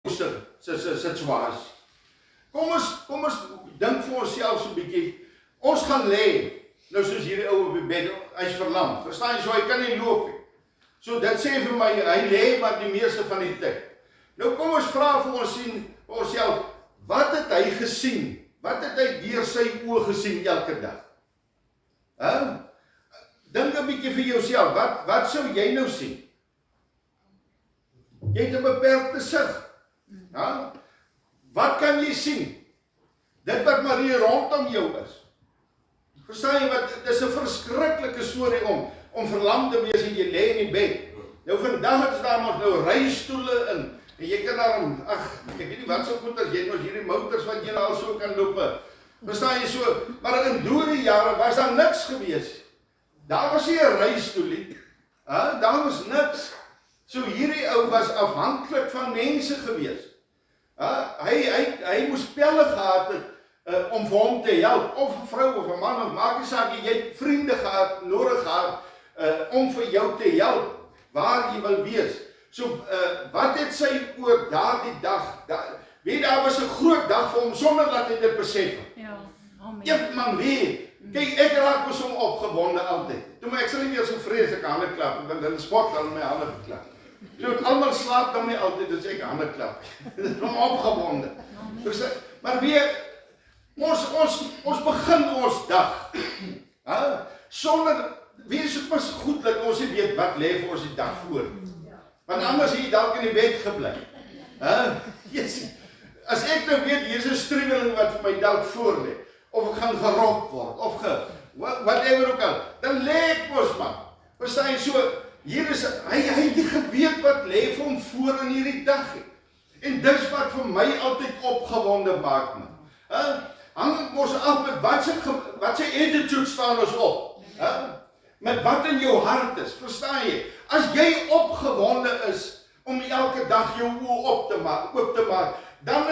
situasie. Kom ons dink vir onsself so 'n bietjie. Ons gaan lê, nou soos hierdie ou op die bed, hy's verlam. Verstaan jy, so hy kan nie loop nie. So dit sê vir my, hy lê maar die meeste van die tyd. Nou kom ons vra vir onsself, wat het hy gesien? Wat het hy deur sy oë gesien elke dag? Dink 'n bietjie vir jouself, wat sou jy nou sien? Jy het 'n beperkte sig. Wat kan jy sien? Dit wat maar hier rondom jou is. Verstaan jy wat, dit is 'n verskriklike storie om verlam te wees en jy lê in die bed. Nou vandag is daar mos nou reistoele in, en jy kan daarom, ek weet nie wat so goed as jy mos hierdie motors wat jy al so kan loop. Verstaan jy so, maar in dore jare was daar niks gewees. Daar was nie 'n reistoel nie. Daar was niks. So hierdie ou was afhanklik van mense gewees. Hy moes pelle gehad het om vir hom te help, of 'n vrou of 'n man, of maak nie saak, jy het vriende gehad, nodig gehad, om vir jou te help, waar jy wil wees. So, wat het sy oor daardie dag, weet daar was 'n groot dag vir hom, sonder dat hy dit besef het. Ja, amen. Ek man weet, kyk, ek raak mos om opgewonde altyd. Toe maar ek sal nie meer so vreeslik hande klap, want in sport dan my hande geklap. So almal slaap dan nie altyd as ek hande klap. Dit is om opgewonde. Maar weer, ons begin ons dag. Sonder, wees het mas goed dat ons nie weet wat lê vir ons die dag voor. Want anders het jy dalk in die bed gebly. As ek nou weet, hier is 'n struweling wat vir my dalk voor lê, of ek gaan gerop word, of whatever ook al, dan lê ek mos man. Verstaan jy, so, hier is, hy het nie geweet wat lê vir hom voor in hierdie dag. En dis wat vir my altyd opgewonde maak man. Hang mos af met wat sy attitude staan ons op. Met wat in jou hart is, verstaan jy? As jy opgewonde is om elke dag jou oë oop te maak, dan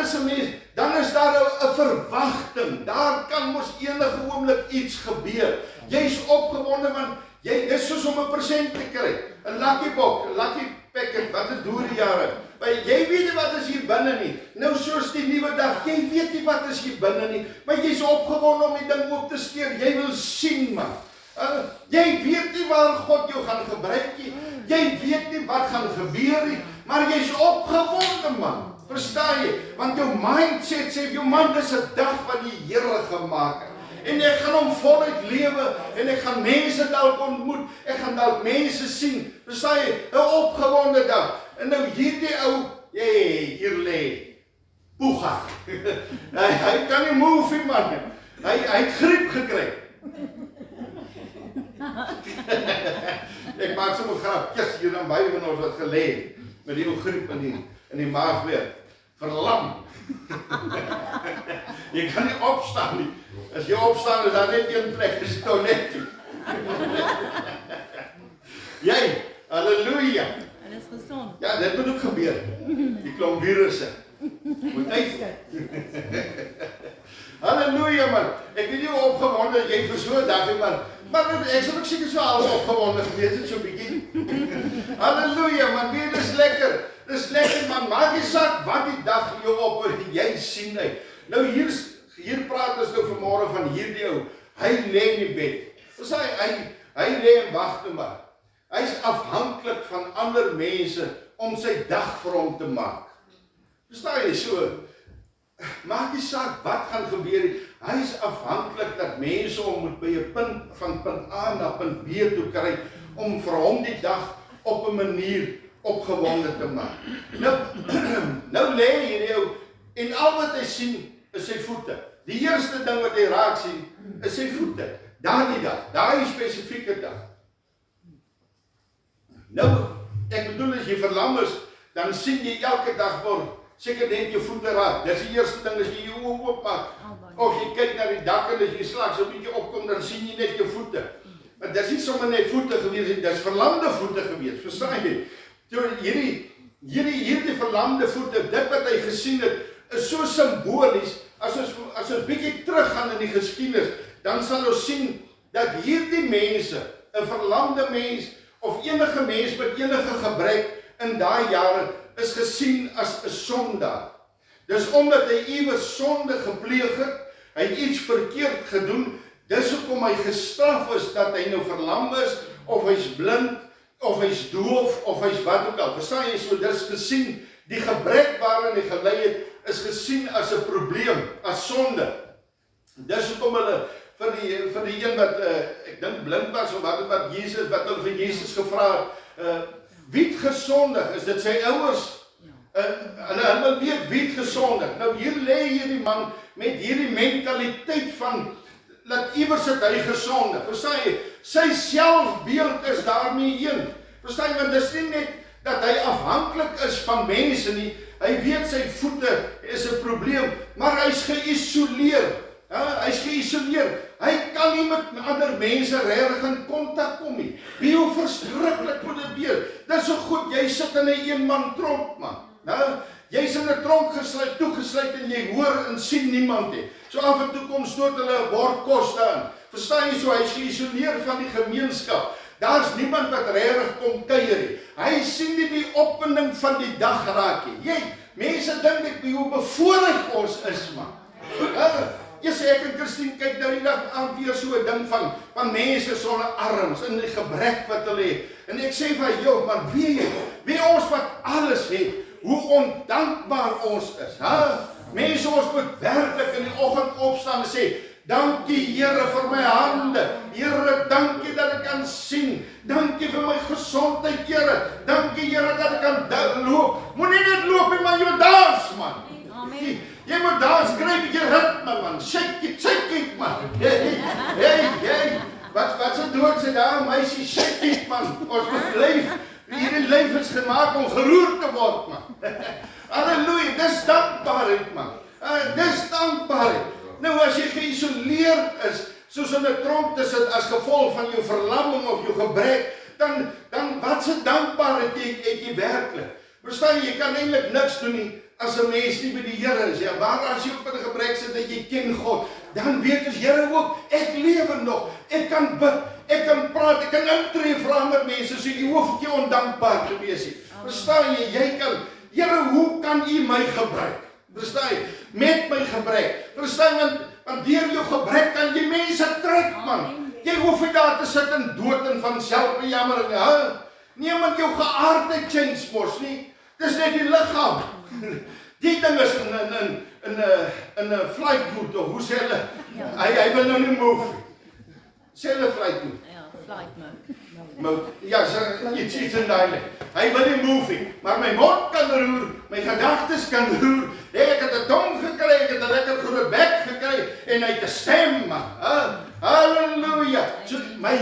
is daar 'n verwagting. Daar kan mos enige oomblik iets gebeur. Jy's opgewonde want dit is soos om 'n persent te kry. 'n lucky box, 'n lucky packet, wat is deur die jare. Jy weet nie wat is hier binne nie. Nou soos die nuwe dag, jy weet nie wat is hier binne nie, maar jy's opgewonde om die ding oop te skeer. Jy wil sien man. Jy weet nie waar God jou gaan gebruik nie. Jy weet nie wat gaan gebeur nie, maar jy's opgewonde man. Verstaan jy? Want jou mindset sê jou man, dis 'n dag wat die Here gemaak het. En ek gaan hom voluit lewe, en ek gaan mense dalk ontmoet, ek gaan dalk mense sien. Verstaan jy? 'n opgewonde dag. En nou hierdie ou, hier lê. Poega. Hy kan nie move nie man. Hy het griep gekry. Ek maak sommer grapjies hier aan by van ons wat gelê met die ou griep in die maag weer. Verlam. Jy kan nie opstaan nie. As jy opstaan is daar net een plek, dis die toilet toe. Jy, halleluja. En is gezond. Ja, dit moet ook gebeur. Die klomp virusse. Moet uit. Halleluja man. Ek weet nie hoe opgewonde jy vir so 'n dag is, maar ek sal ook seker so alles opgewonde gewees het so 'n bietjie. Halleluja man, weet dis lekker. Dis lekker man, maak nie saak wat die dag jou op en jy sien uit. Nou hier praat ons nou vanmôre van hierdie ou. Hy lê in die bed. Dus hy lê en wag net maar. Hy's afhanklik van ander mense om sy dag vir hom te maak. Verstaan jy so? Maak nie saak wat gaan gebeur nie. Hy's afhanklik dat mense hom moet by 'n punt van punt A na punt B toe kry om vir hom die dag op 'n manier opgewonde te maak. Nou lê hierdie ou en al wat hy sien is sy voete. Die eerste ding wat hy raak sien is sy voete. Daardie dag, daai spesifieke dag. Nou, ek bedoel as jy verlam is, dan sien jy elke dag word seker net jou voete raak. Dis die eerste ding as jy jou oë oop maak. Of jy kyk na die dak en as jy slag so 'n bietjie opkom, dan sien jy net jou voete. Maar dis nie sommer net voete gewees nie, dis verlamde voete gewees. Verstaan jy? Hierdie verlamde voete, dit wat hy gesien het, is so simbolies. As ons bietjie teruggaan in die geskiedenis, dan sal ons sien dat hierdie mense, 'n verlamde mens of enige mens met enige gebrek in daai jare, is gesien as 'n sondaar. Dis omdat hy iewers sonde gepleeg het, hy het iets verkeerd gedoen, dis hoekom hy gestraf is dat hy nou verlam is, of hy's blind, of hy's doof, of hy's wat ook al. Verstaan jy, so dis gesien, die gebrek waarin hy gelei het, is gesien as 'n probleem, as sonde. Dis hoekom hulle vir die een wat ek dink blind was of wat hulle vir Jesus gevra het, wie het gesondig? Is dit sy ouers? Hulle wil weet wie het gesondig. Nou hier lê hierdie man met hierdie mentaliteit van dat iewers het hy gesondig. Verstaan jy? Sy selfbeeld is daarmee een. Verstaan jy? Want dis nie net dat hy afhanklik is van mense nie. Hy weet sy voete is 'n probleem, maar hy's geïsoleer. Hy's geïsoleer. Hy kan nie met ander mense regtig in kontak kom nie. Wie hoe verskriklik moet dit wees? Dis so goed, jy sit in 'n eenman tronk, man. Jy's in 'n tronk toegesluit en jy hoor en sien niemand nie. So af en toe kom stoot hulle 'n bord kos daan. Verstaan jy, so hy's geïsoleer van die gemeenskap. Daar's niemand wat regtig kom kuier nie. Hy sien nie die opwinding van die dag raak nie. Mense dink ek hoe bevoorreg ons is, man. Ek en Christine kyk nou die dag aan weer so 'n ding van mense sonder arms en die gebrek wat hulle het. En ek sê vir jou, man, wie ons wat alles het, hoe ondankbaar ons is. Mense, ons moet werklik in die oggend opstaan en sê, dankie Here vir my hande. Here, dankie dat ek kan sien. Dankie vir my gesondheid, Here. Dankie Here dat ek kan loop. Moenie net loop nie, man, jy moet dans, man. Amen. Jy moet dans, kry 'n bietjie ritme, man. Shake it, man. Hey. Wat se dood sê daar, meisie, shake it, man. Ons moet leef. Hierdie leef is gemaak om geroer te word, man. Halleluja, dis dankbaarheid, man. Dis dankbaarheid. Nou as jy geïsoleerd is, soos in 'n tronk te sit as gevolg van jou verlamming of jou gebrek, dan wat se dankbaarheid het jy werklik? Verstaan jy kan eintlik niks doen nie as 'n mens nie by die Here is. Ja, maar as jy op 'n gebrek sit dat jy ken God, dan weet ons Here ook, ek lewe nog, ek kan bid, ek kan praat, ek kan intree vir ander mense, so jy hoef nie ondankbaar te wees nie. Verstaan jy kan, Here, hoe kan U my gebruik? Verstaan jy? Met my gebrek. Verstaan jy? Want deur jou gebrek kan jy mense trek, man. Jy hoef nie daar te sit in dood en van selfbejammering nie. Nee, man, jou geaardheid change mos nie. Dis net die liggaam. Die ding is in 'n flight mode, of hoe sê hulle? Hy wil nou nie move. Sê hulle flight mode. Ja, flight mode. Ja, iets in daai lyn. Hy wil nie move nie, maar my mond kan roer, my gedagtes kan roer. Ek het 'n tong gekry, ek het 'n lekker groot bek gekry en hy het 'n stem, man. Halleluja. So my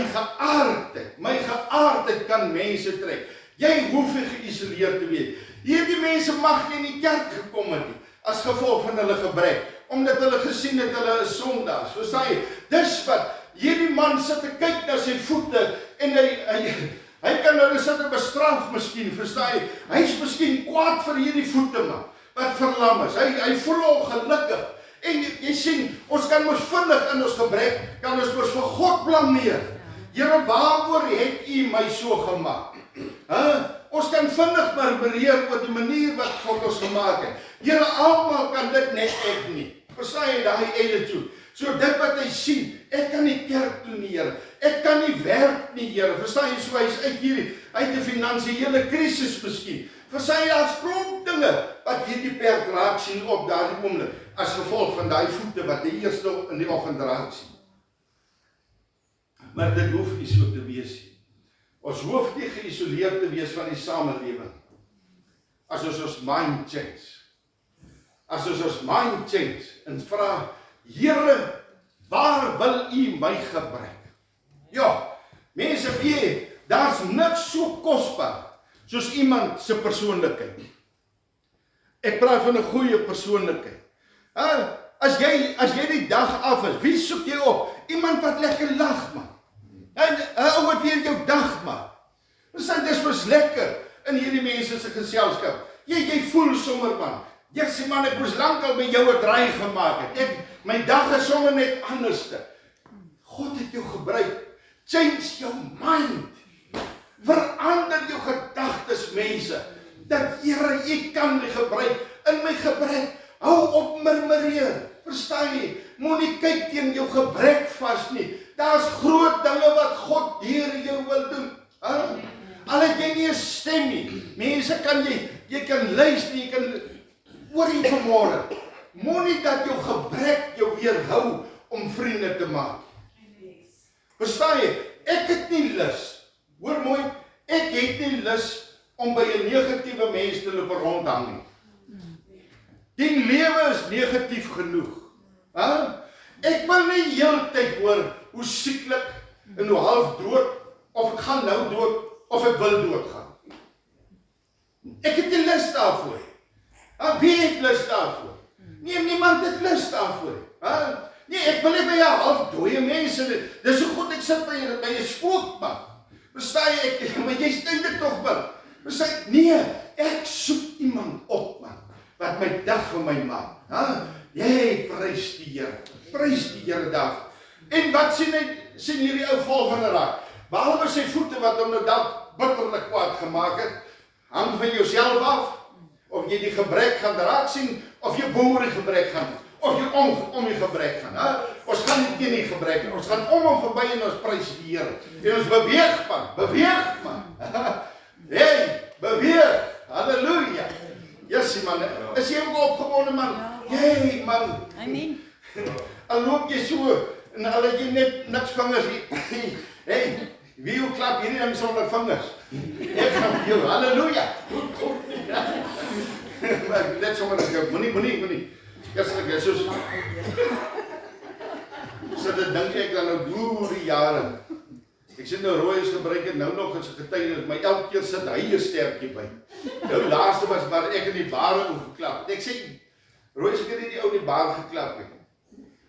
geaardheid kan mense trek. Jy hoef nie geïsoleerd te wees. Hierdie mense mag nie in die kerk gekom het nie, as gevolg van hulle gebrek, omdat hulle gesien het hulle is sondaars. Verstaan jy? Dis wat hierdie man sit te kyk na sy voete en hy kan hulle sit en bestraf miskien, verstaan jy? Hy's miskien kwaad vir hierdie voete, man, wat verlam is. Hy voel ongelukkig. En jy sien, ons kan mos vinnig in ons gebrek, kan ons mos vir God blameer. Here, waaroor het U my so gemaak? Ons kan vinnig murmureer oor die manier wat God ons gemaak het. Here, almal kan dit, net ek nie. Verstaan jy daai attitude? So dit wat hy sien, ek kan nie kerk toe nie, Here. Ek kan nie werk nie, Here. Verstaan jy, so hy's uit 'n finansiële krisis miskien. Verstaan jy, daar's klomp dinge wat hierdie perk raak sien op daardie oomblik, as gevolg van daai voete wat hy eers in die oggend raak sien. Maar dit hoef nie so te wees nie. Ons hoef nie geïsoleerd te wees van die samelewing. As ons mind change. As ons mind change en vra, Here, waar wil U my gebruik? Ja, mense weet, daar's niks so kosbaar soos iemand se persoonlikheid. Ek praat van 'n goeie persoonlikheid. As jy die dag af is, wie soek jy op? Iemand wat lekker lag, man. Ou wat weer jou dag maak. Dis mos lekker in hierdie mense se geselskap. Jy voel sommer, man. Jy sê, man, ek moes lankal met jou 'n draai gemaak het. My dag is sommer net anderste. God het jou gebruik. Change your mind. Verander jou gedagtes, mense. dat Here, U kan my gebruik, in my gebrek, hou op murmureer, verstaan jy, moenie kyk teen jou gebrek vas nie, daar's groot dinge wat God deur jou wil doen, al het jy nie 'n stem nie, mense kan jy kan luister, jy kan oor jy vanmôre, moenie dat jou gebrek jou weerhou om vriende te maak. Verstaan jy, ek het nie lus, hoor mooi, ek het nie lus om by 'n negatiewe mens te loop rondhang nie. Die lewe is negatief genoeg. Ek wil nie heeltyd hoor hoe sieklik en hoe half dood, of ek gaan nou dood, of ek wil doodgaan. Ek het nie lus daarvoor. Wie het lus daarvoor? Nee, niemand het lus daarvoor. Nee, ek wil nie by 'n half dooie mense, dis so goed ek sit by 'n spookman. Verstaan jy, maar jy steun dit tog wel. Verstaan jy, nee, ek soek iemand op, man, wat my dag vir my maak. Jy, prys die Here dag. En wat sien hierdie ou volgende raak? Behalwe sy voete wat hom nou dalk bitterlik kwaad gemaak het, hang van jouself af, of jy die gebrek gaan raak sien, of jy boor die gebrek gaan, of jy om die gebrek gaan. Ons gaan nie teen die gebrek, ons gaan om hom verby en ons prys die Here. En ons beweeg man. Hey, beweeg, halleluja. Yes, man, is jy ook opgewonde man? Hey, man. Amen. Al loop jy so, en al het jy net niks vingers, hey, wie jou klap hierdie ding sonder vingers? Ek gaan jou, halleluja. Maar net sommer as jou, moenie. Ek soos, so dit dink ek dan nou deur die jare. Ek sien nou Roy is gebruik het nou nog as 'n getuienis, maar elke keer sit hy 'n stertjie by. Nou laaste was waar ek in die bare geklap. Ek sê, Roy seker nie die ou in die bar geklap het.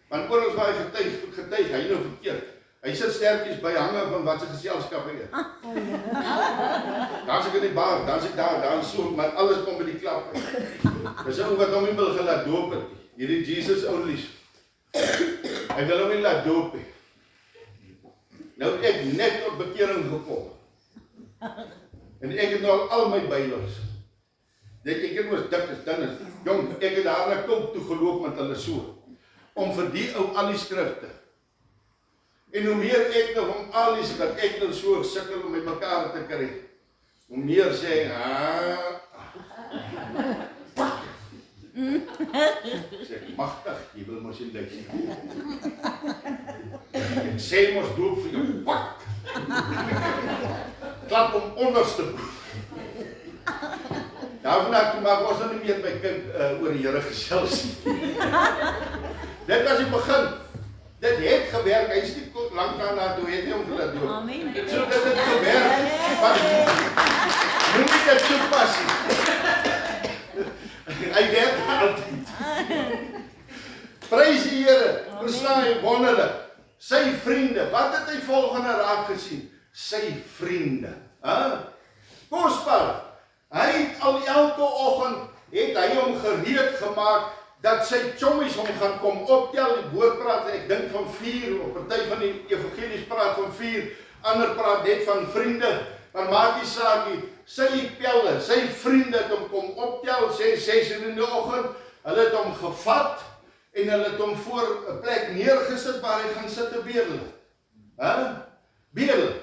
Want oral waar hy getuig, hy nou verkeerd. Hy sit stertjies by hange van wat sy geselskap hy is. Dan is ek in die bar, dan is ek daar so, maar alles kom by die klap. Dis 'n ou wat hom nie wil gelaat doop het. Hierdie Jesus oulies. Hy wil hom nie laat doop nie. Nou het ek net tot bekering gekom. En ek het nou al my Bybels. Ek het mos dik is, dan is jong, ek het daar na Koop toe geloop met hulle so, om vir die ou al die skrifte. En hoe meer ek nou van al die skrifte, ek nou so sukkel om my mekaar te kry, hoe meer sê, sê, magtig, jy wil mos nie luister. Ek sê mos doop vir jou, pak! Klap hom onderste broek. Daarvan toe maak ons nou nie meer by kind oor die Here gesels. Dit was die begin. Dit het gewerk, hy is nie lang daarna toe het hy hom gelaat doop. Amen. So dit het gewerk, maar moet nie dit toepas nie. Hy werk altyd. Prys die Here, verstaan jy, wonderlik. Sy vriende, wat het hy volgende raak gesien? Sy vriende. Kosbaar. Hy het al elke oggend, het hy hom gereed gemaak, dat sy chommies hom gaan kom optel, die woord praat, ek dink van 4, of party van die evangelies praat van 4, ander praat net van vriende, maar maak die saak nie, sy pelle, sy vriende het hom kom optel, 6 in die oggend, hulle het hom gevat, en hulle het hom voor 'n plek neergesit, waar hy gaan sit te bedel. Bedel,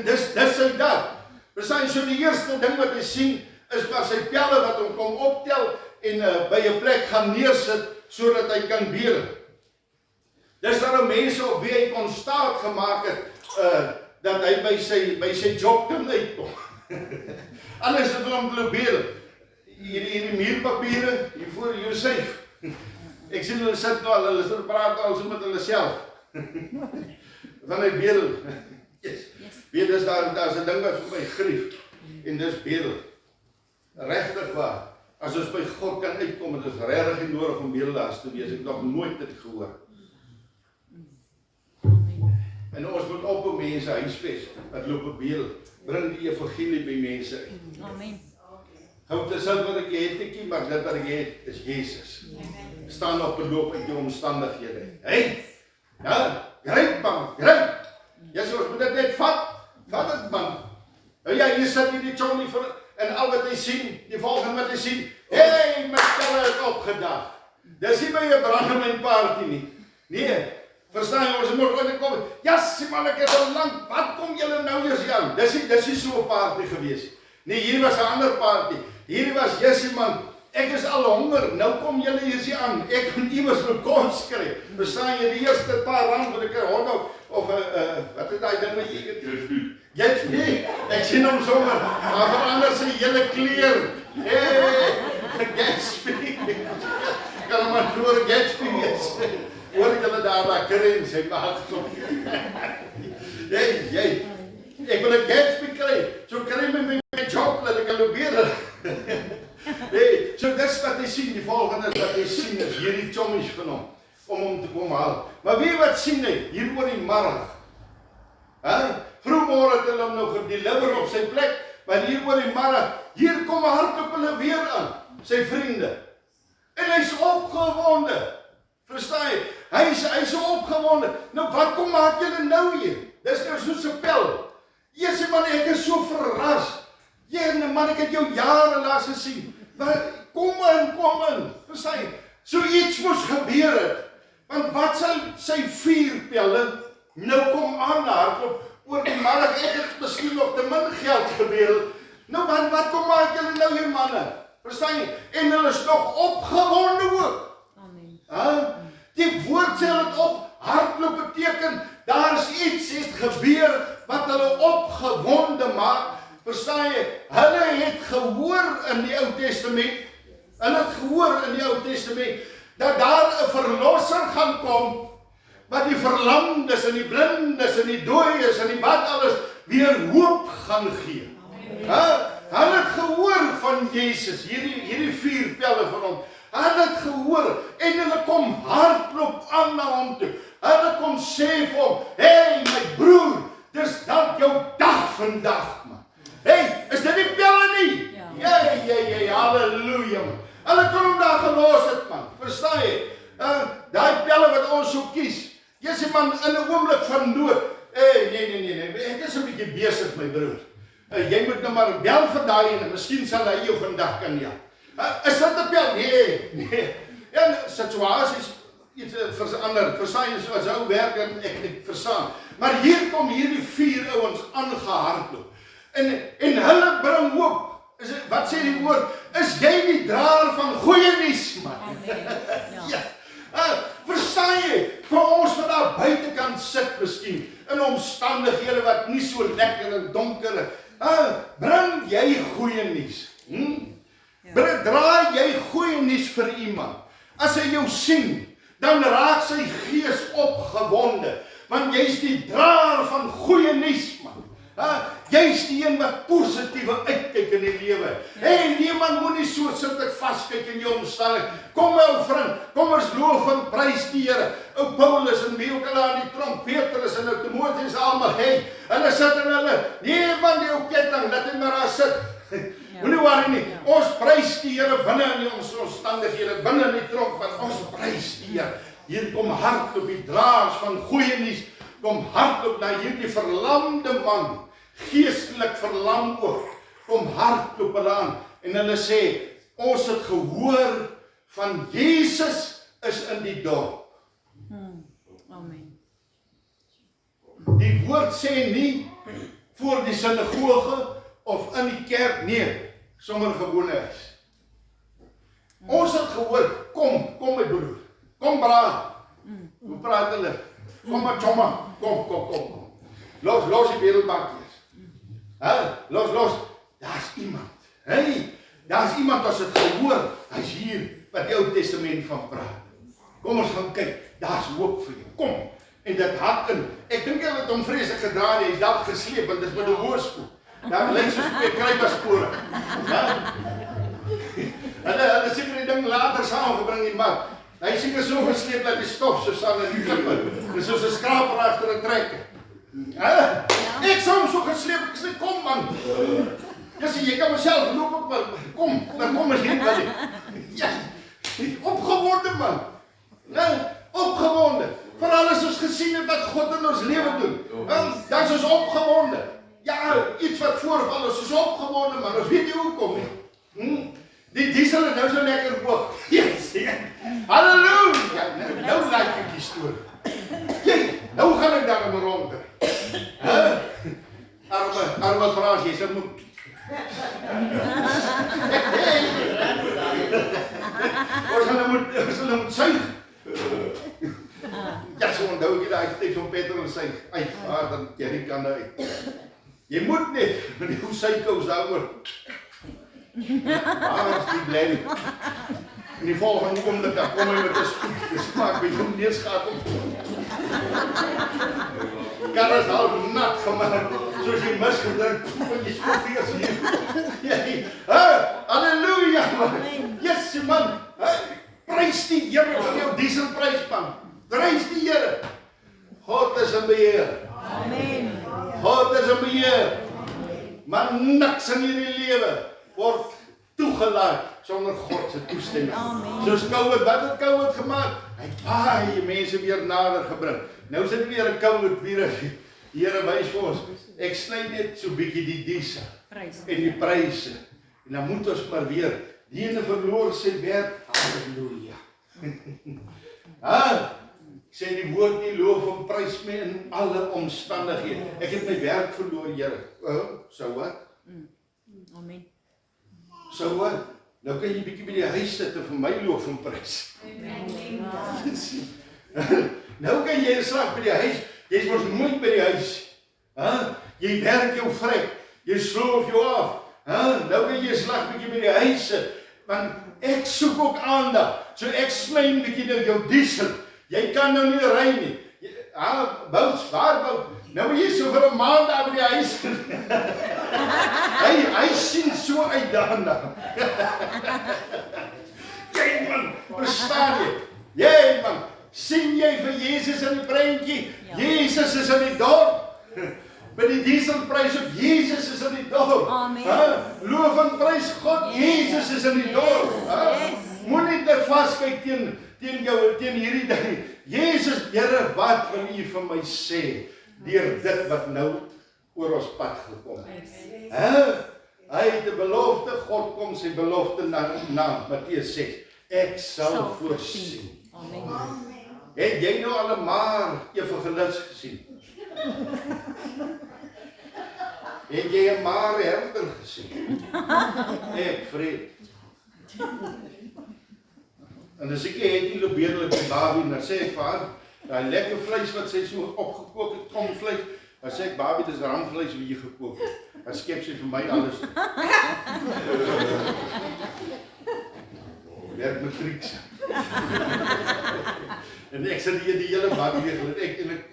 dis sy dag. Verstaan, so die eerste ding wat hy sien, is maar sy pelle wat hom kom optel, en by 'n plek gaan neersit, sodat hy kan bedel. Dis daar mense op wie hy kon staat gemaak het, dat hy by sy job kan uitkom. Alles het hom te bedel. Hierdie muurpapiere, hier voor Josef. Ek sien hulle sit nou al, hulle praat al so met hulle self. Van hy bedel. Yes. Weet, dis daar's 'n ding wat vir my grief, en dis bedel. Regtig waar. As ons by God kan uitkom, het is regtig nie nodig om bedelaars te wees. Ek nog nooit dit gehoor. En ons moet op mense huisves, wat loop bedel, bring die evangelie by mense uit. Amen. Houd dit self wat ek het, maar dit wat ek het, is Jesus. Staan op en loop uit jou omstandighede. Hey! Ja, gryp man, gryp! Jesus, ons moet dit net vat dit man. Ja, hier sit hierdie chommy vir, en al wat hy sien, die volgende wat hy sien, hey, my pelle het opgedag. Dis nie by 'n brandewynparty nie. Nee, verstaan jy, ons moet ooit kom. Ja, sien man, ek is al lank. Wat kom julle nou eers aan? Dis nie so 'n party gewees. Nee, hierdie was 'n ander party. Hierdie was Jessie man. Ek is al honger. Nou kom julle hier aan. Ek moet iewers my kos kry. Verstaan jy, die eerste paar rand wat ek kry hotdog of wat is daai ding wat jy eet? Gatsby. Ek sien hom sommer. Maar verander sy hele kleur. Hey, Gatsby. Kan hom maar voor Gatsby wees. Hoor ek hulle daar kry en sy maak so. Jy. Ek wil 'n Gatsby kry. So kry my job dat ek kan weer. Hey, so dis wat jy sien, die volgende wat jy sien is hierdie chommies van hom om hom te kom haal. Maar wie wat sien hy hier oor die middag? Vroegmôre het hulle hom nou gedeliver op sy plek, maar hier oor die middag, hier kom hardloop hulle weer aan, sy vriende. En hy's opgewonde. Verstaan jy? Hy's opgewonde. Nou wat kom maak julle nou hier? Dis nou soos 'n pel. Jessie man, ek is so verras. Man, ek het jou jare laas gesien. Kom in. Verstaan jy? So iets moes gebeur het. Want wat sal sy 4 pelle nou kom aanhardloop oor die middag? Ek het miskien nog te min geld gebeur. Nou wat kom maak julle nou hier manne? Verstaan jy? En hulle is nog opgewonde ook. Amen. Die woord sê het op hardloop beteken, daar is iets het gebeur wat hulle opgewonde maak. Verstaan jy? Hulle het gehoor in die Ou Testament, dat daar 'n verlosser gaan kom, wat die verlamdes en die blindes en die dooies en die wat alles weer hoop gaan gee. Hulle het gehoor van Jesus, hierdie 4 pelle van hom. Hulle het gehoor en hulle kom hardloop aan na hom toe. Hulle kom sê vir hom, hey my broer, dis dalk jou dag vandag man. Hey, is dit nie pelle nie? Ja, halleluja man. Hulle kon hom daar gelos het man, verstaan jy? Daai pelle wat ons so kies, Jessie man, in 'n oomblik van nood, nee, ek is 'n bietjie besig my broer. Jy moet nou maar bel vir daai en miskien sal hy jou vandag kan ja. Is dit 'n pel? Nee. En situasies iets verander. Verstaan jy soos ou werk en ek verstaan. Maar hier kom hierdie 4 ouens aangehardloop. En hulle bring hoop. Wat sê die woord? Is jy die draer van goeie nuus, man? Ja. Verstaan jy? Vir ons wat daar buitekant sit miskien in omstandighede wat nie so lekker en donker is. Bring jy goeie nuus? Draai jy goeie nuus vir iemand? As hy jou sien, dan raak sy gees opgewonde, want jy's die draer van goeie nuus, man. Jy's die een wat positiewe uitkyk in die lewe. Hey, niemand moenie so sit ek vaskyk in jou omstandigheid. Kom my ou vriend, kom ons loof en prys die Here. Ou Paulus en wie ook al aan die tronk, Petrus en ou Timoteus almal, hey, hulle sit en hulle, nee man, die ou ketting, laat hy maar daar sit. Moenie worry nie. Ons prys die Here binne in ons omstandighede, binne in die tronk, want ons prys die Here. Hier kom hardloop die draers van goeie nuus, kom hardloop na hierdie verlamde man, geestelik verlam ook, kom hardloop hulle aan, en hulle sê, ons het gehoor van Jesus is in die dorp. Amen. Die woord sê nie voor die sinagoge of in die kerk, nee, sommer gewone is. Ons het gehoor, kom my broer, kom braad. Hoe praat hulle? Kom maar chomma, kom. Los die wereldbakjes. Los, daar's iemand. Hey, daar's iemand as het gehoor, hy's hier, wat die Ou Testament van praat. Kom ons gaan kyk, daar's hoop vir jou, kom. En dit hak in, ek dink jy het hom vreeslik gedra, hy is dalk gesleep, want dit is met 'n hoërspoed. Daar lyk soos 'n kruiperspore. Hulle seker die ding later saamgebring nie, maar hy seker so gesleep dat die stof so staan in die klippe. Dis soos 'n skraper agter 'n trekker. Ek sou hom so gesleep, ek sê kom man. Jy kan myself loop op, maar kom as jy wil. Ja, opgewonde man. Opgewonde. Vir alles ons gesien het wat God in ons lewe doen. Dan is ons opgewonde. Ja, iets wat voorval, ons is opgewonde, man. Ons weet nie hoekom nie. Die diesel is nou so lekker hoog. Yes, halleluja. Nou like ek die storie. Jy, nou gaan ek daar om rond. Arme Frans, jy sê moet. Ons gaan nou moet suig. Ja, so onthou ek daai tyd van petrol suig. Vaar dan jerrykan uit. Jy moet net, met die suikous daaroor. Waar is die blend? En die volgende oomblik dan kom hy met 'n spoed. Dis maak by hom neerskakel. Kan as half nat gemaak. Soos jy misgedink, want jy spoed hier. Halleluja man. Yes man. Prys die Here vir jou dieselprys man. Prys die Here. God is in beheer. Amen. God is in beheer. Maar niks in hierdie lewe word toegelaat sonder God se toestemming. Soos COVID, wat het COVID gemaak? Hy het baie mense weer nader gebring. Nou sit weer 'n COVID virus. Die Here wys vir ons, ek sny net so bietjie die diesel en die pryse. En dan moet ons maar weer, die ene verloor sy werk, halleluja. Sê die woord nie loof en prys my in alle omstandighede. Ek het my werk verloor, Here. So wat? Amen. So wat? Nou kan jy bietjie by die huis sit en vir my loof en prys. Nou kan jy 'n slag by die huis. Jy's mos nooit by die huis. Jy werk jou vrek. Jy sloof jou af. Nou kan jy 'n slag bietjie by die huis sit. Want ek soek ook aandag. So ek sny 'n bietjie na jou diesel. Jy kan nou nie ry nie. Bouts, waar bou? Nou jy so vir 'n maand daar by die huis. Hy sien so uit daarna. Jy man, verstaan jy? Jy man, sien jy vir Jesus in die prentjie? Ja. Jesus is in die dorp. By die dieselprys op Jesus is in die dorp. Amen. Loof en prys God, Jesus is in die dorp. Moenie te vaskyk teen hierdie ding. Jesus, Here, wat wil U vir my sê deur dit wat nou oor ons pad gekom het? Hy het 'n belofte, God kom sy belofte na Matteus 6. Ek sal voorsien. Amen. Het jy nou al 'n maar evangelis gesien? Het jy 'n maar herder gesien? Ek vrede. En as ek het nie lobeerlik die babie, dan sê ek vir haar, daai lekker vleis wat sy so opgekook het, komvleis, dan sê ek, babie, dis ramvleis wat jy gekook het. Dan skep sy vir my alles. Werk matrieks. En ek sê die hele babie weer, ek eintlik,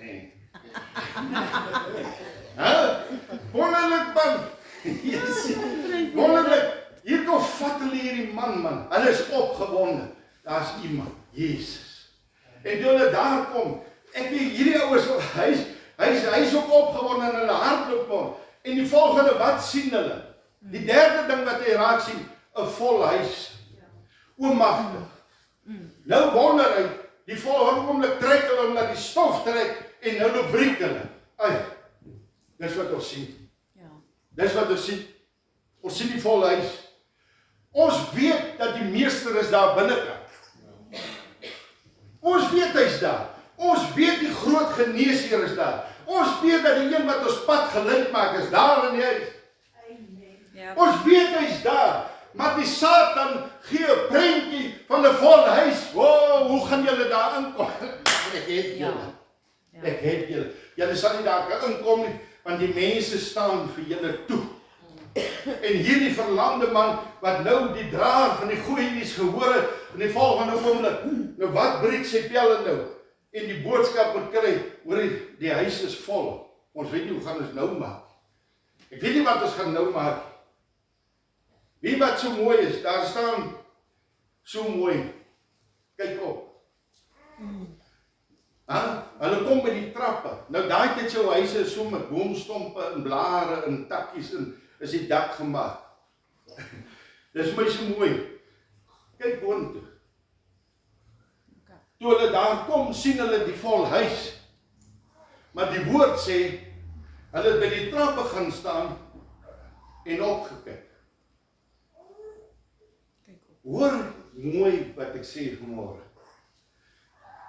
wonderlik man. Wonderlik. Hier kom vat hulle hierdie man. Hulle is opgewonde. Daar's iemand, Jesus. En toe hulle daar kom, ek weet hierdie ouers, hy's ook opgewonde en hulle hardloop hom. En die volgende, wat sien hulle? Die derde ding wat hy raak sien, 'n vol huis. Oomagtig. Nou wonder hy, die volgende oomblik trek hulle om dat die stof trek en nou breek hulle. Dis wat ons sien. Dis wat ons sien. Ons sien die vol huis. Ons weet dat die meester is daar binnekant. Ons weet hy's daar. Ons weet die groot geneesheer is daar. Ons weet dat die een wat ons pad gelyk maak is daar in die huis. Ons weet hy's daar. Maar die Satan gee 'n prentjie van 'n vol huis. Hoe gaan julle daar inkom? Ek het julle. Ek het julle. Julle sal nie daar kan inkom nie, want die mense staan vir julle toe. En hierdie verlamde man, wat nou die draer van die goeie nuus gehoor het, in die volgende oomblik, nou wat breek sy pelle nou? En die boodskap moet kry, hoor die huis is vol. Ons weet nie hoe gaan ons nou maak. Ek weet nie wat ons gaan nou maak. Wie wat so mooi is, daar staan so mooi. Kyk op. Hulle kom by die trappe. Nou daai tyd sy huise is so met boomstompe en blare en takkies en is die dak gemaak. Dis my so mooi. Kyk boontoe. Toe hulle daar kom, sien hulle die vol huis. Maar die woord sê, Hulle het by die trappe gaan staan en opgekyk. Hoor mooi wat ek sê vanmôre.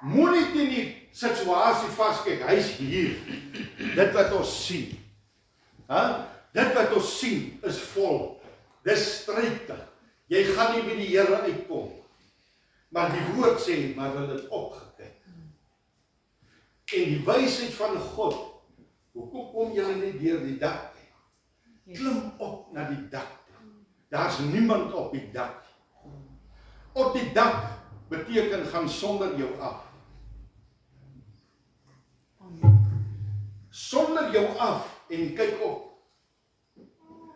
Moenie teen die situasie vaskyk, hy's hier. Dit wat ons sien. Dit wat ons sien is vol. Dis stryke. Jy gaan nie met die Here uitkom. Maar die woord sê, maar hulle het opgekyk. En die wysheid van God, hoekom kom julle nie deur die dak nie? Klim op na die dak. Daar's niemand op die dak. Op die dak beteken gaan sonder jou af. Sonder jou af en kyk op.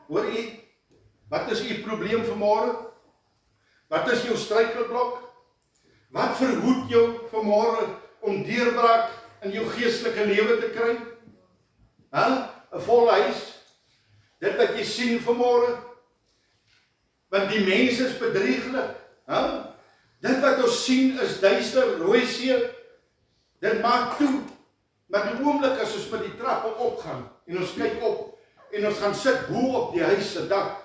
Hoor jy, wat is die probleem vanmôre? Wat is jou struikelblok? Wat verhoed jou vanmôre om deurbraak in jou geestelike lewe te kry? 'n Volle huis? Dit wat jy sien vanmôre? Want die mense is bedrieglik. Dit wat ons sien is duister, rooi see. Dit maak toe. Maar die oomblik as ons met die trappe opgaan en ons kyk op en ons gaan sit bo op die huis se dak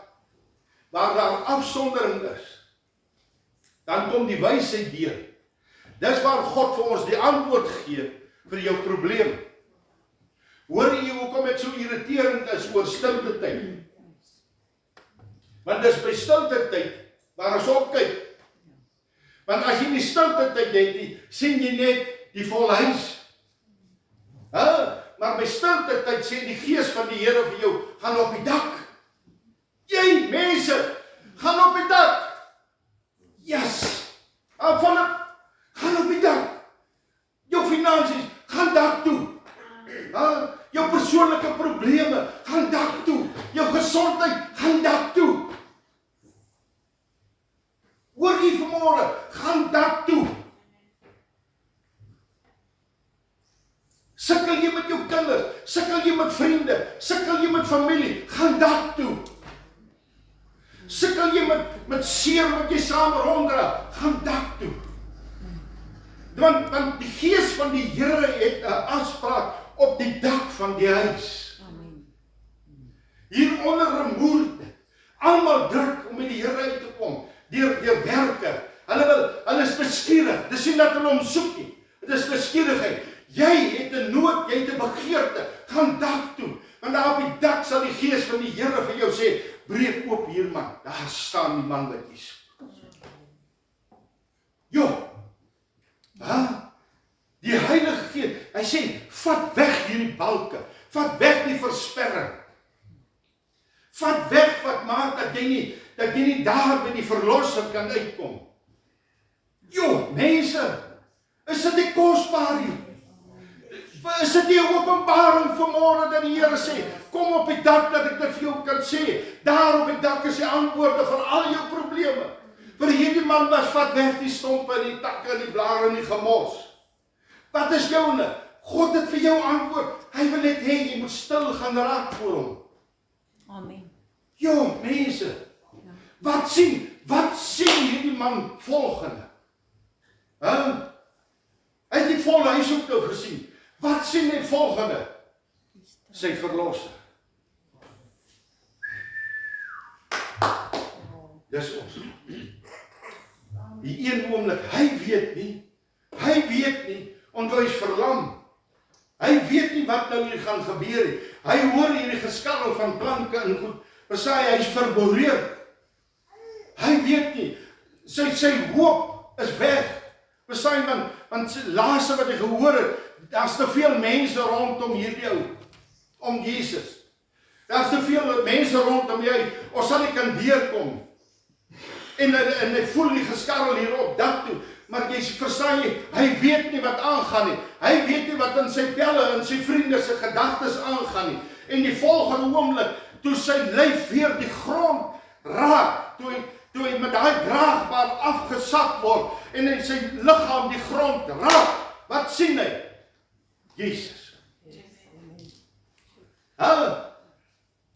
waar daar afsondering is, dan kom die wysheid deur. Dis waar God vir ons die antwoord gee vir jou probleem. Hoor jy hoekom dit so irriterend is oor stilte tyd? Want dis by stilte tyd waar ons opkyk. Want as jy nie stilte tyd het nie, sien jy net die volle huis. Maar by stilte tyd sê die Gees van die Here vir jou, gaan op die dak. Jy mense, gaan op die dak. Yes. Philip, gaan op die dak. Jou finansies, gaan dak toe. Jou persoonlike probleme, gaan dak toe. Jou gesondheid, gaan dak toe. Hoor jy vanmôre, gaan dak toe. Sukkel jy met jou kinders, sukkel jy met vriende, sukkel jy met familie, gaan dak toe. Sukkel jy met seer wat jy saam ronddra, gaan dak toe. Want die Gees van die Here het 'n afspraak op die dak van die huis. Hier onder remoerde, almal druk om met die Here uit te kom, deur werke. Hulle is beskierig, dis nie dat hulle hom soek nie, dit is beskierigheid. Jy het 'n nood, jy het 'n begeerte, gaan dak toe. Want daar op die dak sal die Gees van die Here vir jou sê, breek oop hier man, daar staan die man wat jy soek. Jo, die Heilige Gees, hy sê, vat weg hierdie balke, vat weg die versperring. Vat weg wat maak dat jy nie daar by die verlosser kan uitkom. Jo, mense, is dit nie kosbaar nie? Is dit nie 'n openbaring vanmôre dat die Here sê, kom op die dak dat ek dit vir jou kan sê. Daar op die dak is die antwoorde vir al jou probleme. Vir hierdie man was vat weg die stompe en die takke en die blare en die gemors. Wat is joune? God het vir jou antwoord. Hy wil net hê jy moet stil gaan raak voor hom. Amen. Jo, mense. Wat sien hierdie man volgende? Hy het die volle huis ook nou gesien. Wat sien hy volgende? Sy verlosser. Dis ons. Die een oomblik, hy weet nie, omdat hy is verlam. Hy weet nie wat nou hier gaan gebeur nie. Hy hoor hierdie geskarrel van planke en goed. Versaai, hy is verboreerd. Hy weet nie, sy hoop is weg. Versaai, want laaste wat hy gehoor het, daar's te veel mense rondom hierdie ou, om Jesus. Daar's te veel mense rondom jy, ons sal nie kan deurkom. En hy voel die geskarrel hier op dak toe, maar jy verstaan jy, hy weet nie wat aangaan nie. Hy weet nie wat in sy pelle en sy vriende se gedagtes aangaan nie. En die volgende oomblik, toe sy lyf weer die grond raak, toe hy met daai draagbaar afgesak word, en hy sy liggaam die grond raak, wat sien hy? Jesus.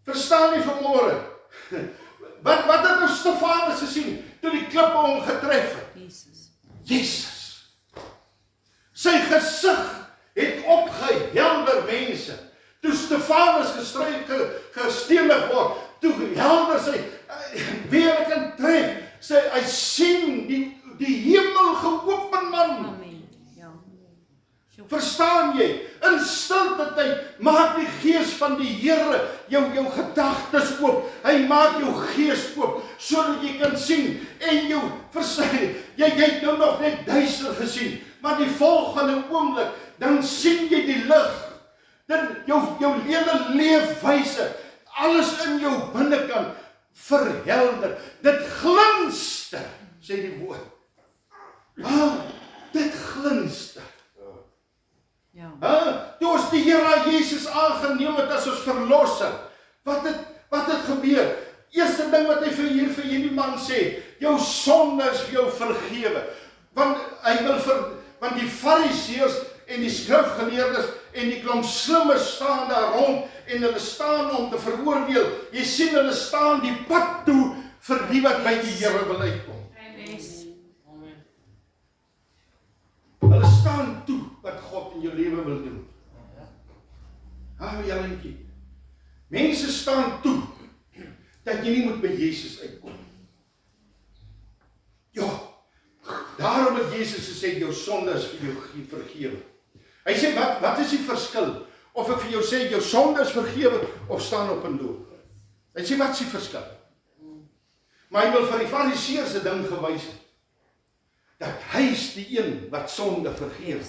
Verstaan nie vanmôre? Wat het ons Stefanus gesien, toe die klippe hom getref het? Jesus. Sy gesig het opgehelder mense. Toe Stefanus hemel geopen, man. Amen. Ja. Verstaan jy? In stilte tyd maak die gees van die Here jou gedagtes oop. Hy maak jou gees oop sodat jy kan sien en jou verstaan. Jy het nou nog net duister gesien, maar die volgende oomblik dan sien jy die lig. Dan jou hele leefwyse, alles in jou binnekant verhelder. Dit glinster, sê die woord. Dit glinster. Ja. Toe ons die Here Jesus aangeneem het as ons verlosser, wat het gebeur? Eerste ding wat hy vir hierdie man sê, jou sonde is vir jou vergewe. Want die Fariseërs en die skrifgeleerdes en die klomp slimmes staan daar rond en hulle staan om te veroordeel. Jy sien hulle staan die pad toe vir die wat by die Here wil uitkom. Hulle staan toe wat God in jou lewe wil doen. Jellentjie. Mense staan toe dat jy nie moet by Jesus uitkom. Ja, daarom het Jesus gesê jou sonde is vir jou vergewe. Hy sê wat is die verskil? Of ek vir jou sê jou sonde is vergewe of staan op en loop. Hy sê wat is die verskil? Maar hy wil vir die Fariseërs 'n ding gewys het. Dat hy is die een wat sonde vergewe.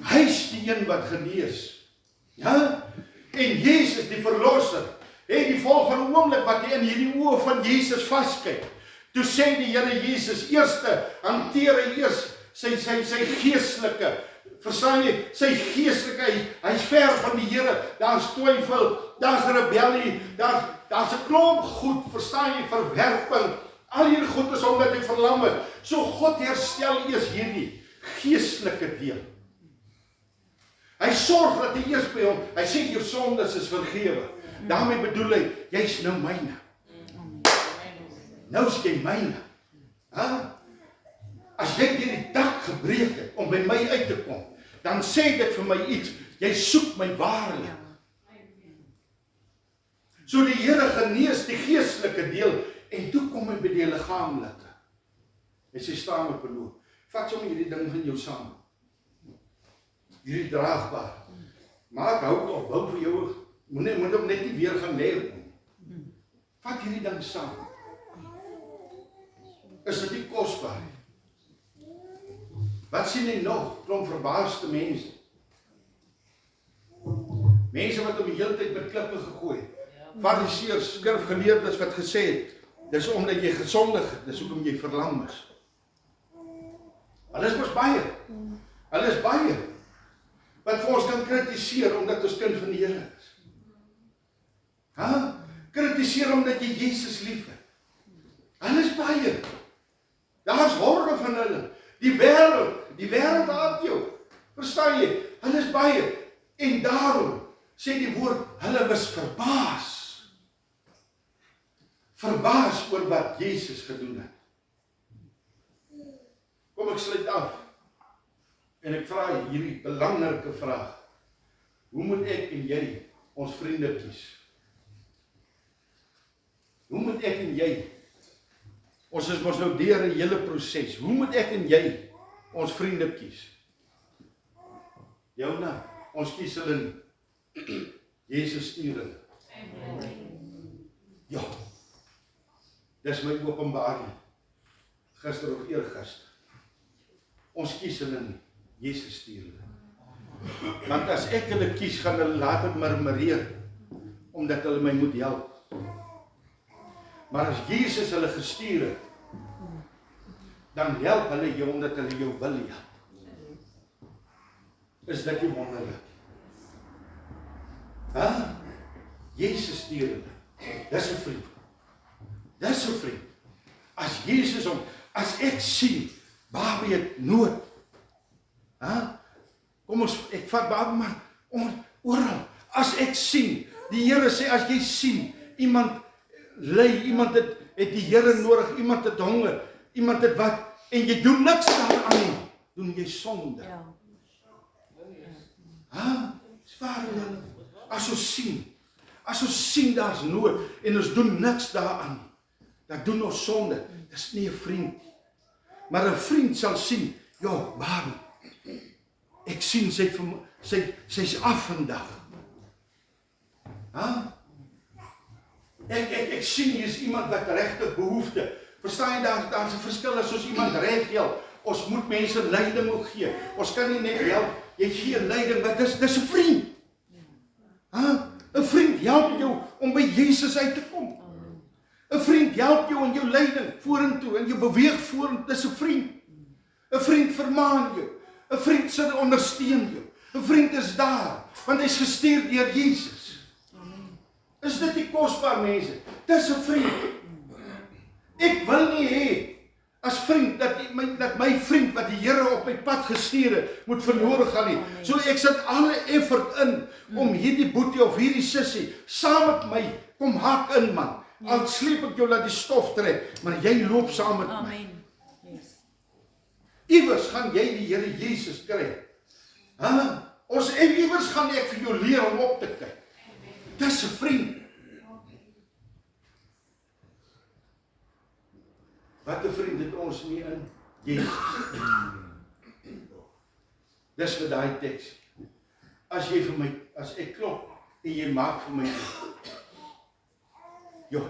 Hy is die een wat genees. Ja? En Jesus die verlosser, het die volgende oomblik wat hy in hierdie oë van Jesus vaskyk. Toe sê die Here Jesus eerste, hanteer hy eers sy geestelike, verstaan jy, sy geestelike, hy's ver van die Here, daar's twyfel, daar's rebellie, daar's 'n klomp goed, verstaan jy, verwerping, al hierdie goed is omdat hy verlam het. So God herstel eers hierdie geestelike deel. Hy sorg dat hy eers by hom, hy sê jou sondes is vergewe. Daarmee bedoel hy, jy's nou myne. Nou is jy myne. As jy die dak gebreek het om by my uit te kom, dan sê dit vir my iets, jy soek my waarlik. So die Here genees die geestelike deel en toe kom hy by die liggaamlike. Hy sê staan op en loop. Vat sommer hierdie ding van jou saam. Hierdie draagbaar. Maak hout of bou vir jou. Moet hom net nie weer gaan lê. Vat hierdie ding saam. Is dit nie kosbaar? Wat sien jy nog? Klomp verbaasde mense. Mense wat om die hele tyd met klippe gegooi. Fariseërs, skrifgeleerdes wat gesê het, dis omdat jy gesondig het, dis hoekom jy verlam is. Hulle is mos baie. Hulle is baie. Wat vir ons kan kritiseer omdat ons kind van die Here is. Kritiseer omdat jy Jesus lief het. Hulle is baie. Daar's horde van hulle. Die wêreld haat jou. Verstaan jy? Hulle is baie. En daarom sê die woord, hulle was verbaas. Verbaas oor wat Jesus gedoen het. Kom ek sluit af. En ek vra hierdie belangrike vraag. Hoe moet ek en jy ons vriende kies? Hoe moet ek en jy, ons is mos nou deur 'n hele proses, hoe moet ek en jy ons vriende kies? Jouna, ons kies hulle nie. Jesus stuur hulle. Ja, dis my openbaring. Gister of eergister. Ons kies hulle nie. Jesus stuur hulle. Want as ek hulle kies, gaan hulle later murmureer, omdat hulle my moet help. Maar as Jesus hulle gestuur het, dan help hulle jou omdat hulle jou wil help. Is dit nie wonderlik? Jesus stuur hulle. Dis 'n vriend. Dis 'n vriend. As Jesus hom, as ek sien, Babie het nood. Kom ons, ek vat Babie maar oral. As ek sien, die Here sê, as jy sien, iemand ly, iemand het die Here nodig, iemand het honger, iemand het wat, en jy doen niks daaraan nie, doen jy sonde. Swaar julle. As ons sien daar's nood, en ons doen niks daaraan, dan doen ons sonde. Dis nie 'n vriend. Maar 'n vriend sal sien, ja, Barbie, ek sien sy's af vandag. Ha? Ek sien hier's iemand wat regtig behoefte. Verstaan jy, daar's 'n verskil as ons iemand reg help. Ons moet mense leiding ook gee. Ons kan nie net help, jy gee leiding, maar dis 'n vriend. Ha? 'n vriend help jou om by Jesus uit te kom. 'n vriend help jou in jou leiding vorentoe en jou beweeg vorentoe. Dis 'n vriend. 'n vriend vermaan jou. 'n vriend sal ondersteun jou. 'n vriend is daar, want hy's gestuur deur Jesus. Is dit nie kosbaar, mense? Dis 'n vriend. Ek wil nie hê as vriend dat my vriend wat die Here op my pad gestuur het, moet verlore gaan nie. So ek sit alle effort in om hierdie boetie of hierdie sussie saam met my kom hak in, man. Al sleep ek jou laat die stof trek, maar jy loop saam met my. Iewers gaan jy die Here Jesus kry. Iewers gaan ek vir jou leer om op te kyk. Dis 'n vriend. Wat 'n vriend het ons nie in Jesus. Dis vir daai teks. As ek klop en jy maak vir my,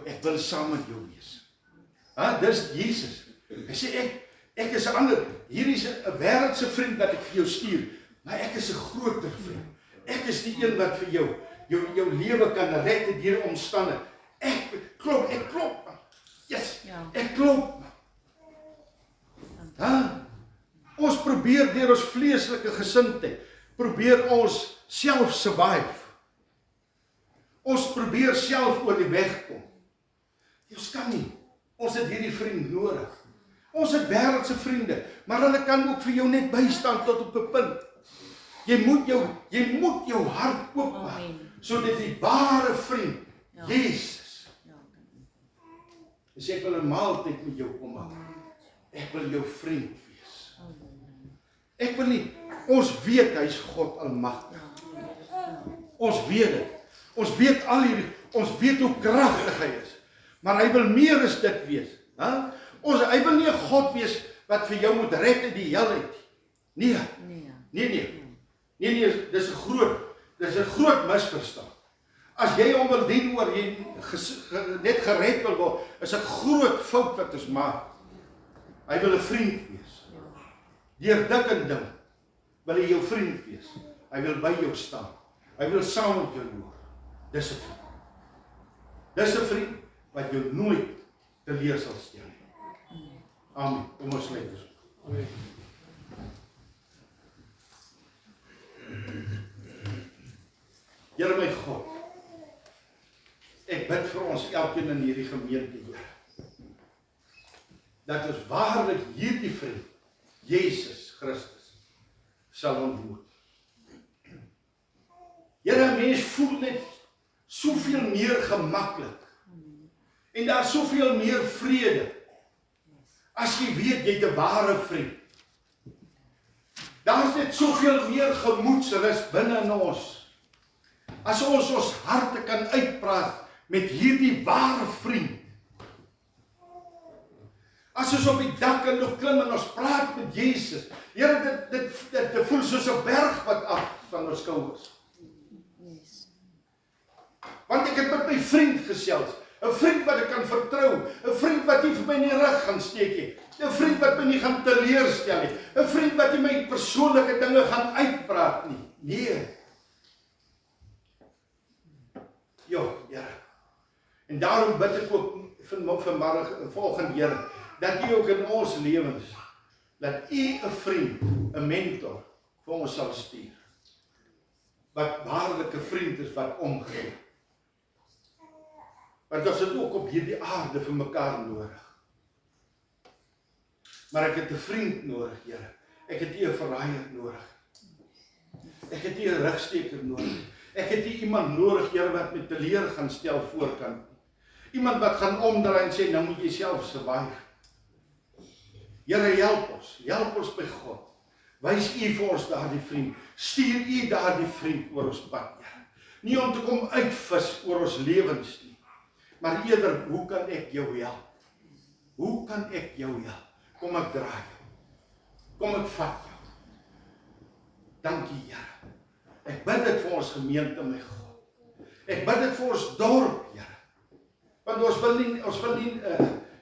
ek wil saam met jou wees. Dis Jesus. Hy sê ek is 'n ander, hier is 'n wêreldse vriend wat ek vir jou stuur, maar ek is 'n groter vriend. Ek is die een wat vir jou lewe kan red deur omstandighede. Ek klop. Yes, ek klop. Ons probeer deur ons vleeslike gesindheid, probeer ons self survive. Ons probeer self oor die weg kom. Ons kan nie. Ons het hierdie vriend nodig. Ons het wêreldse vriende, maar hulle kan ook vir jou net bystaan tot op 'n punt. Jy moet jou hart oopmaak, sodat die ware vriend, Jesus, ek wil 'n maaltyd met jou kom maak. Ek wil jou vriend wees. Ek wil nie, ons weet hy's God almagtig. Ons weet dit. Ons weet ons weet hoe kragtig hy is. Maar hy wil meer as dit wees. Hy wil nie 'n God wees wat vir jou moet red uit die hel uit. Nee, dis 'n groot misverstand. As jy hom wil dien oor jy net gered wil word, is 'n groot fout wat ons maak. Hy wil 'n vriend wees. Deur dik en ding wil hy jou vriend wees. Hy wil by jou staan. Hy wil saam met jou loop. Dis 'n vriend. Dis 'n vriend wat jou nooit teleur sal stel. Amen. Kom ons sluit dus. Amen. Here my God, ek bid vir ons elkeen in hierdie gemeente, Here, dat ons waarlik hierdie vriend, Jesus Christus, sal ontmoet. Here, mens voel net soveel meer gemaklik, en daar is soveel meer vrede, as jy weet, jy het 'n ware vriend. Daar is net soveel meer gemoedsrus binne in ons. As ons harte kan uitpraat met hierdie ware vriend. As ons op die dak kan loop klim en ons praat met Jesus. Here, dit voel soos 'n berg wat af van ons skouers. Want ek het met my vriend gesels. 'n vriend wat ek kan vertrou, 'n vriend wat nie vir my in die rug gaan steek nie, 'n vriend wat my nie gaan teleurstel nie, 'n vriend wat nie my persoonlike dinge gaan uitpraat nie. Nee. Here. En daarom bid ek ook vanmiddag, volgende Here, dat U ook in ons lewens, dat U 'n vriend, 'n mentor vir ons sal stuur. Wat waarlik 'n vriend is wat omgee. Want ons het ook op hierdie aarde vir mekaar nodig. Maar ek het 'n vriend nodig, Here. Ek het nie 'n verraaier nodig. Ek het nie 'n rugsteker nodig. Ek het nie iemand nodig, Here, wat met teleur gaan stel voorkant. Iemand wat gaan omdraai en sê, nou moet jy self survive. Here, help ons by God. Wys U vir ons daardie vriend. Stuur U daardie vriend oor ons pad, Here. Nie om te kom uitvis oor ons lewens nie, maar eerder, hoe kan ek jou help? Hoe kan ek jou help? Kom ek dra jou. Kom ek vat jou. Dankie, Here. Ek bid dit vir ons gemeente, my God. Ek bid dit vir ons dorp, Here. Want ons wil nie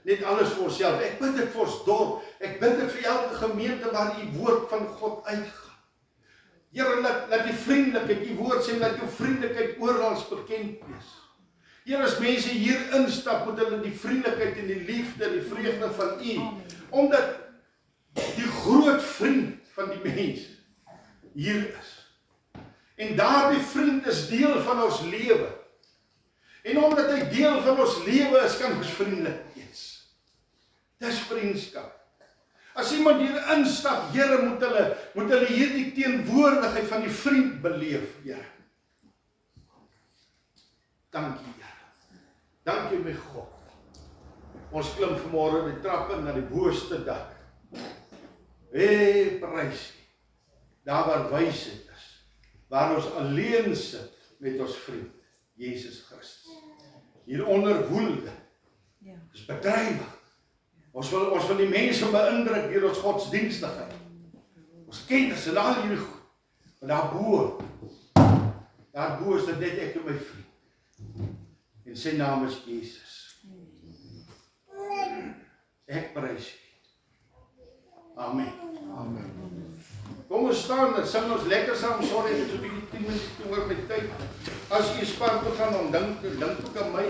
net alles vir onsself. Ek bid dit vir ons dorp. Ek bid dit vir elke gemeente waar die woord van God uitgaan. Here, laat die vriendelikheid, die woord sê, laat jou vriendelikheid oral bekend wees. Here, as mense hier instap, moet hulle die vriendelikheid en die liefde, die vreugde van U, omdat die groot vriend van die mens hier is. En daardie vriend is deel van ons lewe. En omdat hy deel van ons lewe is, kan ons vriendelik wees. Dis vriendskap. As iemand hier instap, Here, moet hulle hierdie teenwoordigheid van die vriend beleef, Here. Dankie, Here. Dankie, my God. Ons klim vanmôre die trappe na die boonste dak. Prys U. Daar waar wysheid is, waar ons alleen sit met ons vriend, Jesus Christus. Hieronder woel dit. Dis bedrywig. Ons wil die mense beïndruk deur ons godsdienstigheid. Ons ken dit, en al hierdie goed. Maar daarbo is dit net ek en my vriend. En sy naam is Jesus. Ek prys U. Amen. Amen. Kom ons staan en sing ons lekker saam. Sorry, ek het so 'n bietjie 10 minute oor my tyd. As jy spaar toe gaan, dan dink ook aan my.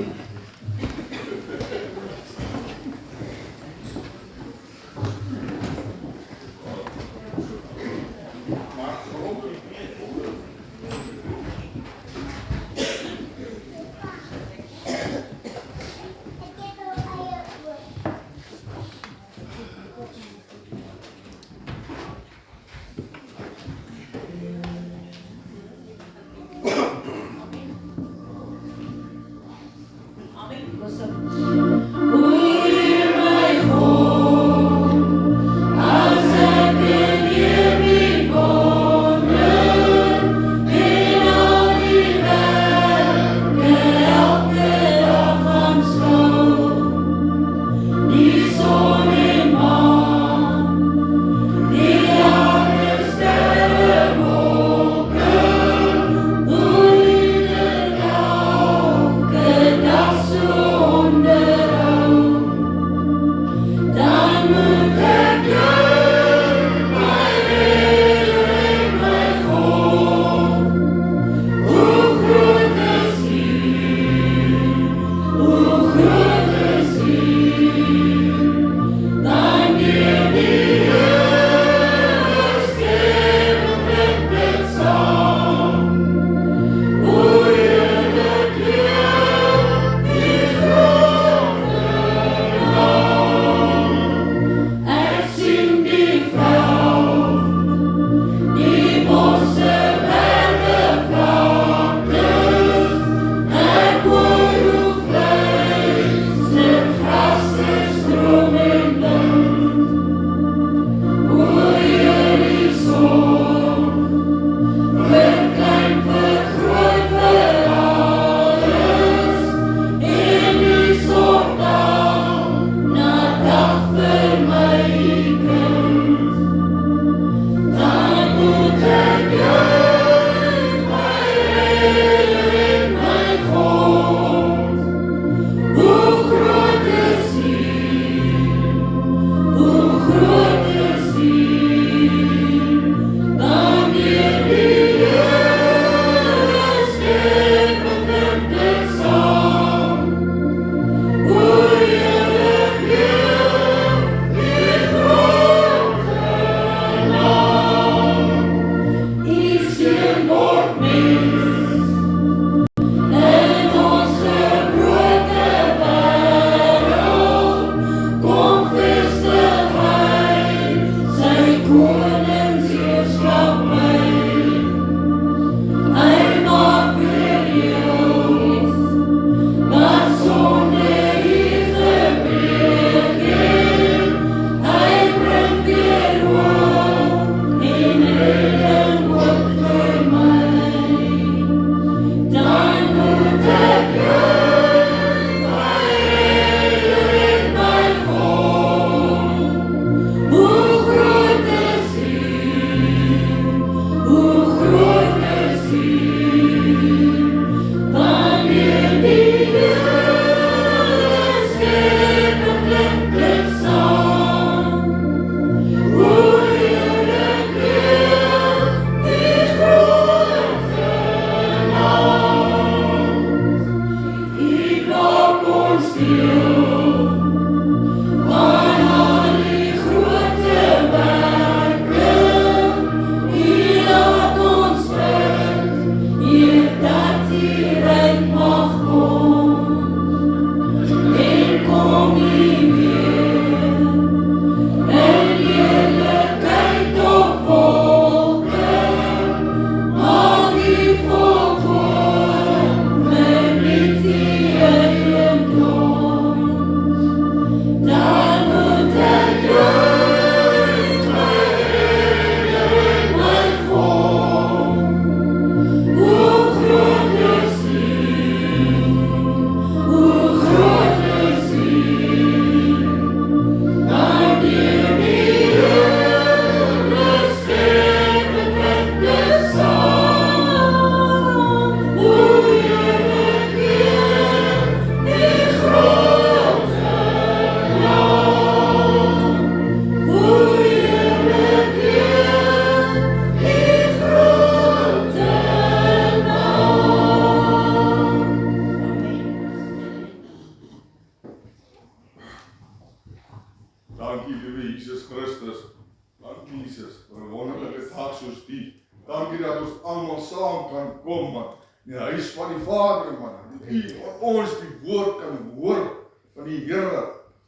Jesus, vir 'n wonderlike dag soos die. Dankie dat ons almal saam kan kom, man. In die huis van die Vader, man. Dat U ons die woord kan hoor van die Here.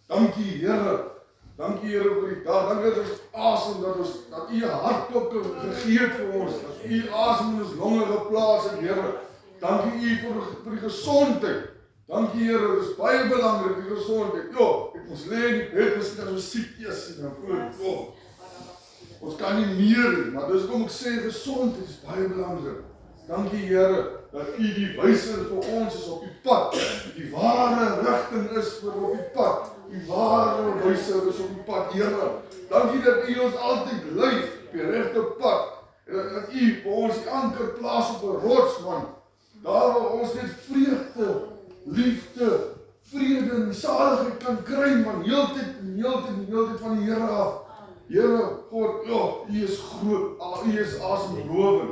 Dankie, Here. Dankie, Here, vir die dag. Dankie dat ons asem, dat U 'n hartklop gegee het vir ons. Dat U asem in ons longe geplaas het, Here. Dankie U vir die gesondheid. Dankie, Here, dit is baie belangrik, die gesondheid. Ons lê in die bed, miskien as ons siek is, en dan voel ons kan nie meer nie, maar dis kom ek sê, gesondheid is baie belangrik. Dankie, Here, dat U die wyser vir ons is op die pad. Die ware rigting is vir op die pad. Die ware wyser is op die pad, Here. Dankie dat U ons altyd lei op die regte pad. En dat U vir ons die anker plaas op 'n rots, man. Daar waar ons net vreugde, liefde, vrede en saligheid kan kry, man. Heeltyd van die Here af. Here, God, U is groot. U is asemrowend.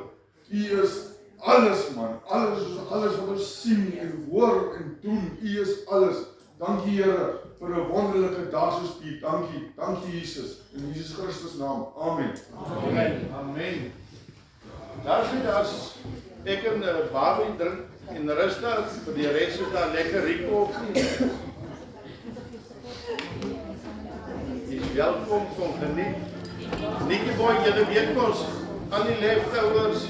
U is alles, man. Alles wat ons sien en hoor en doen. U is alles. Dankie, Here, vir 'n wonderlike dag soos die. Dankie, Jesus. In Jesus Christus naam. Amen. Amen. As ek 'n Barbie drink en rustig vir die res is daar lekker Rico of nie. Jy is welkom, kom geniet. Nikkie boy, julle weet mos, al die leftovers.